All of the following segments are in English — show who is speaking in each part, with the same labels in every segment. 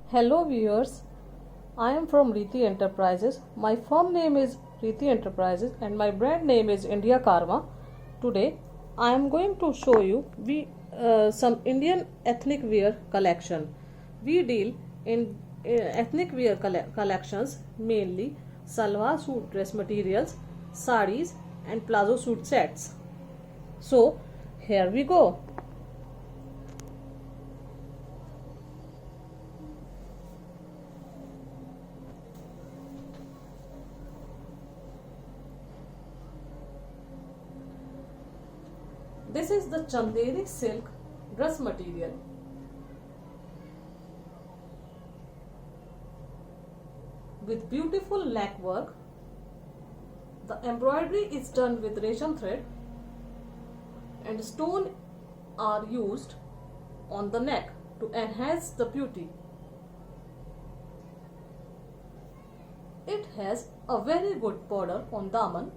Speaker 1: Hello viewers, I am from Riti Enterprises. My firm name is Riti Enterprises and my brand name is India Karma. Today I am going to show you some Indian ethnic wear collection. We deal in ethnic wear collections, mainly salwar suit dress materials, saris and plazo suit sets. So here we go. This is the Chanderi silk dress material. With beautiful neck work. The embroidery is done with resham thread and stone are used on the neck to enhance the beauty. It has a very good border on daman.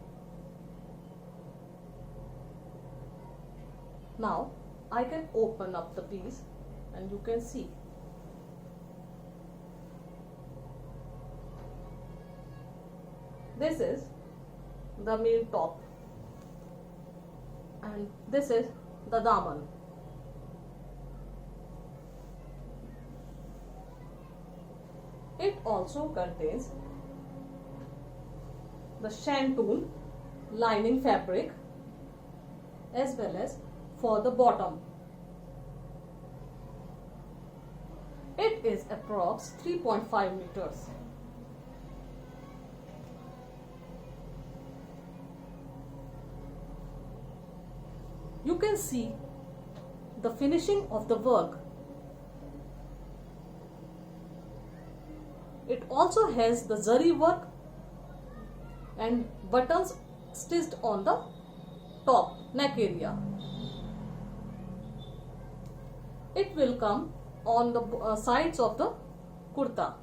Speaker 1: Now I can open up the piece and you can see. This is the main top and this is the daman. It also contains the shantoon lining fabric as well as for the bottom. It is approx 3.5 meters. You can see the finishing of the work. It also has the zari work and buttons stitched on the top neck area. It will come on the sides of the kurta.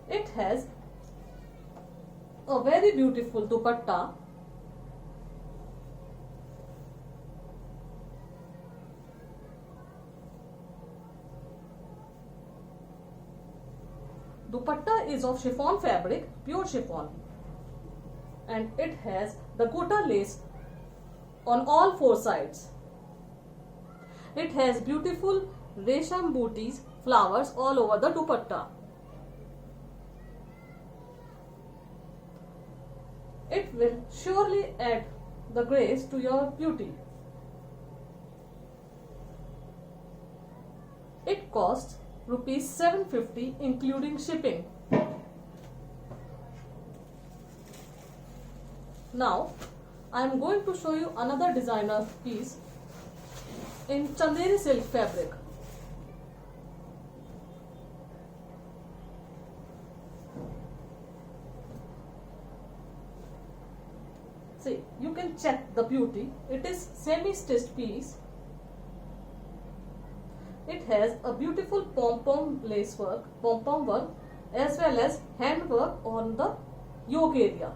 Speaker 1: It has a very beautiful dupatta. Dupatta is of chiffon fabric, pure chiffon, and it has the gota lace on all four sides. It has beautiful resham booties, flowers all over the dupatta. It will surely add the grace to your beauty. It costs rupees 750 including shipping. Now I am going to show you another designer piece in Chanderi silk fabric. See, you can check the beauty. It is semi-stitched piece. It has a beautiful pom-pom lace work, pom-pom work as well as hand work on the yoke area.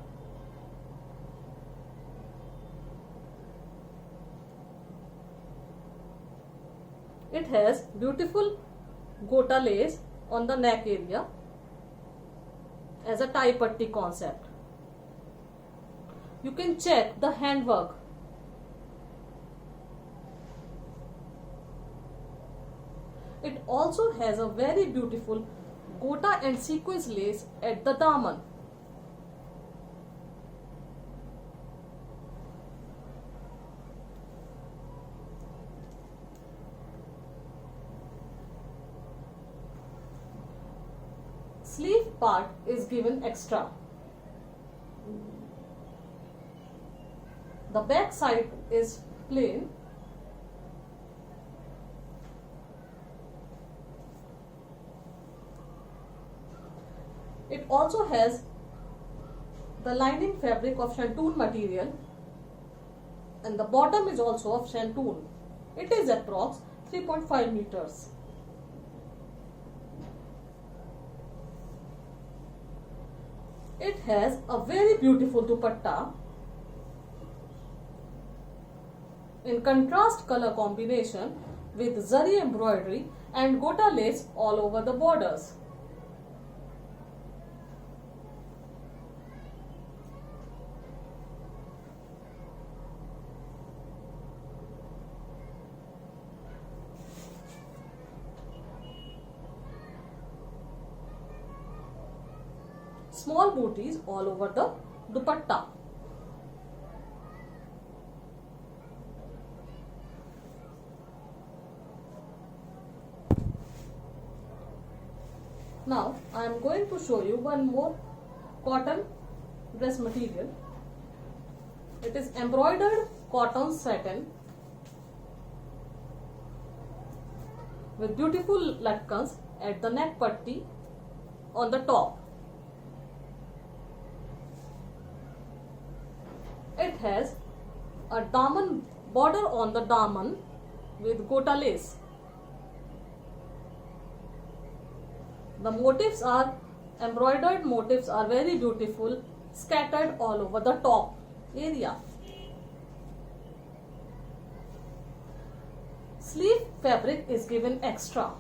Speaker 1: It has beautiful gota lace on the neck area as a tie patti concept. You can check the hand work. It also has a very beautiful gota and sequence lace at the daman. Sleeve part is given extra. The back side is plain. It also has the lining fabric of shantoon material and the bottom is also of shantoon. It is approx 3.5 meters. It has a very beautiful dupatta in contrast color combination with zari embroidery and gota lace all over the borders. Small booties all over the dupatta. Now I am going to show you one more cotton dress material. It is embroidered cotton satin with beautiful latkans at the neck patti on the top. It has a daman border on the daman with gota lace. The motifs are embroidered motifs are very beautiful, scattered all over the top area. Sleeve fabric is given extra.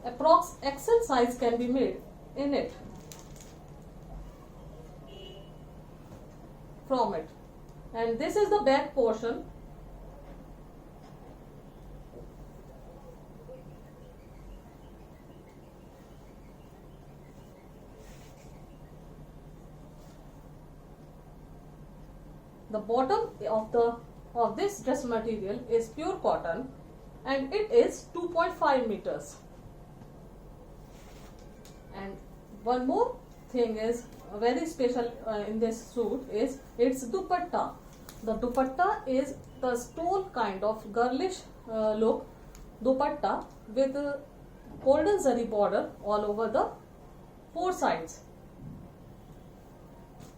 Speaker 1: Approx XL size can be made in it from it, and this is the back portion. The bottom of this dress material is pure cotton and it is 2.5 meters. And one more thing is very special in this suit is its dupatta. The dupatta is the stole kind of girlish look dupatta with golden zari border all over the four sides.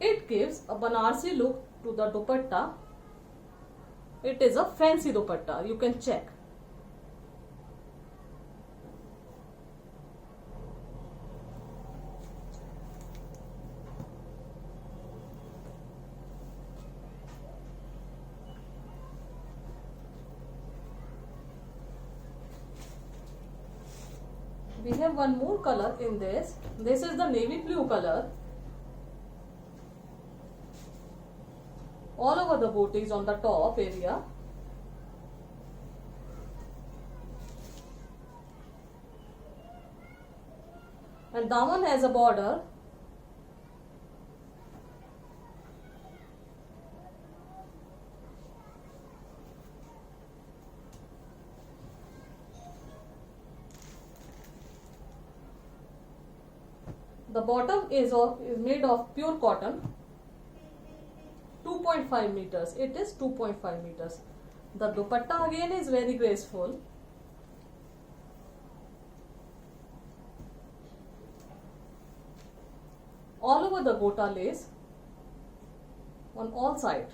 Speaker 1: It gives a Banarsi look to the dupatta. It is a fancy dupatta, you can check. We have one more color in this. This is the navy blue color. All over the booties on the top area. And daman has a border. The bottom is made of pure cotton. 2.5 meters. It is 2.5 meters. The dupatta again is very graceful. All over the gota lace on all sides.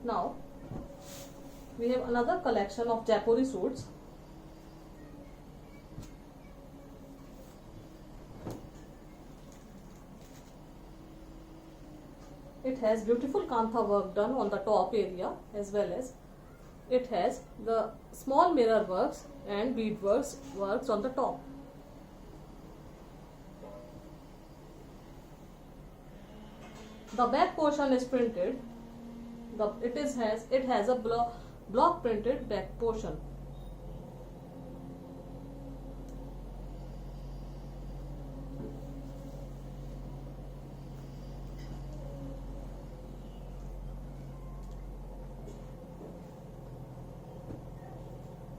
Speaker 1: Now we have another collection of Jaipuri suits. It has beautiful kantha work done on the top area, as well as it has the small mirror works and bead works on the top. The back portion is printed. It has a block printed back portion.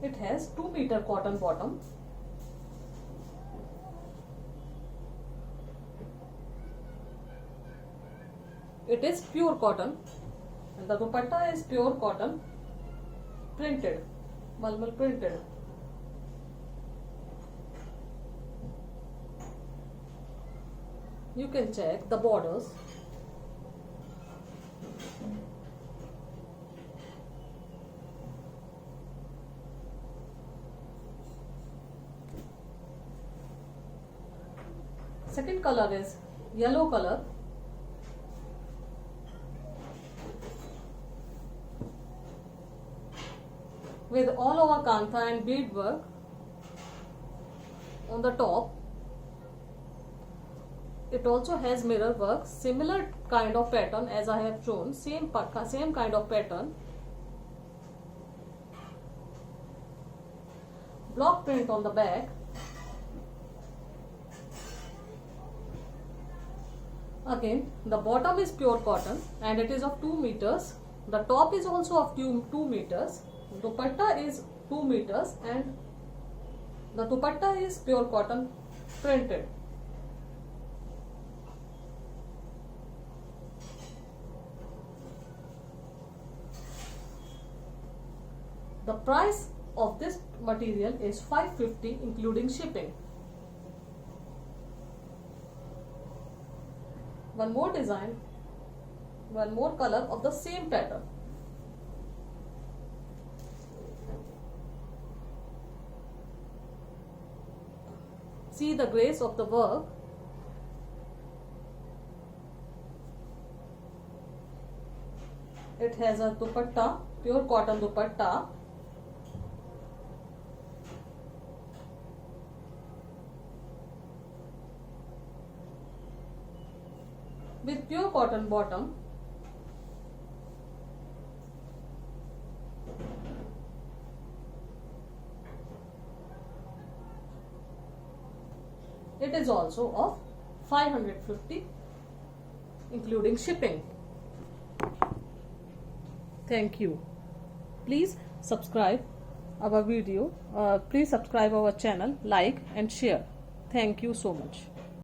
Speaker 1: It has 2-meter cotton bottom. It is pure cotton. And the dupatta is pure cotton, printed, malmal printed. you can check the borders. Second color is yellow color. With all over kantha and beadwork on the top. It also has mirror work, similar kind of pattern as I have shown, same kind of pattern. Block print on the back. Again, the bottom is pure cotton and it is of 2 meters. The top is also of 2 meters. Dupatta is 2 meters and the dupatta is pure cotton printed. The price of this material is 550 including shipping. One more design, one more color of the same pattern. See the grace of the work. It has a dupatta, pure cotton dupatta. With pure cotton bottom. It is also of 550 including shipping. Thank you. Please subscribe our video. Please subscribe our channel, like and share. Thank you so much.